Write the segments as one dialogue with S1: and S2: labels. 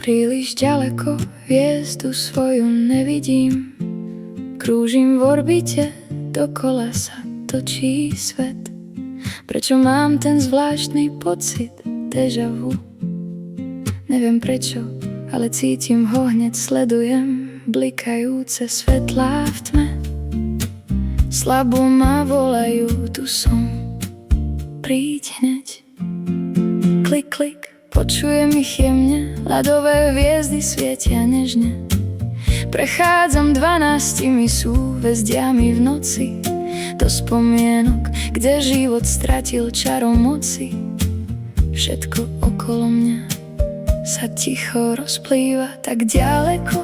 S1: Príliš ďaleko hviezdu svoju nevidím. Krúžim v orbite, dokola sa točí svet. Prečo mám ten zvláštny pocit déjà vu? Neviem prečo, ale cítim ho hneď, sledujem blikajúce svetlá v tme. Slabo ma volajú, tu som, príď hneď. Klik, klik, počujem ich jemne, ľadové hviezdy svietia nežne. Prechádzam 12 súhvezdiami v noci, do spomienok, kde život stratil čaro moci. Všetko okolo mňa sa ticho rozplýva, tak ďaleko,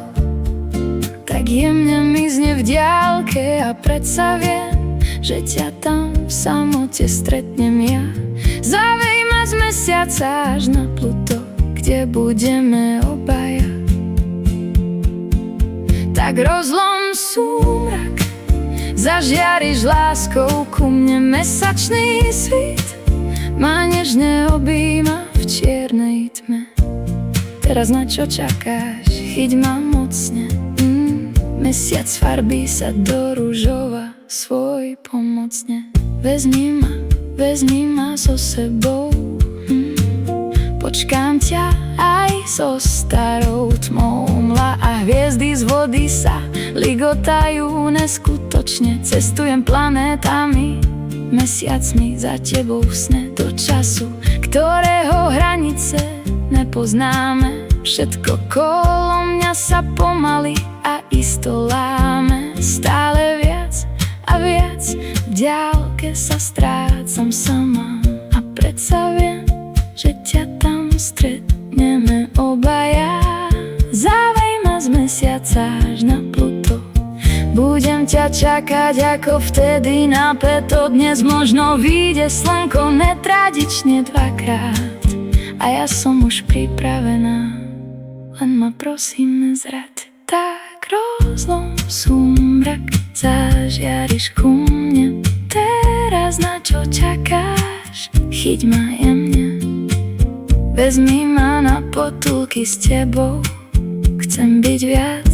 S1: tak jemne mizne v diaľke. A predsa viem, že ťa tam v samote stretnem ja. Zavej ma z mesiaca až na Pluto, kde budeme obaja. Tak rozlom súmrak, zažiariš láskou ku mne. Mesačný svit ma nežne objíma v čiernej tme. Teraz na čo čakáš? Chyť ma mocne. Mesiac farbí sa do ružova svoj pomocne. Vezmi ma so sebou. Počkám ťa aj so starou tmou. Mla a hviezdy z vody sa ligotajú neskutočne. Cestujem planétami, mesiacmi za tebou v sne, do času, ktorého hranice nepoznáme. Všetko kolo mňa sa pomaly a isto láme. Stále viac a viac v diaľke sa strácam sama. A predsa viem, že ťa tam stretneme obaja. Zavej ma z mesiaca až na Pluto, budem ťa čakať ako vtedy napäto. Dnes možno vyjde slnko netradične dvakrát, a ja som už pripravená, len ma prosím nezrať. Tak rozlom súmrak, zažiariš ku mne. Teraz na čo čakáš? Chyť ma jemne. Vezmi ma na potulky s tebou. Chcem byť viac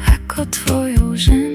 S1: ako tvojou ženou.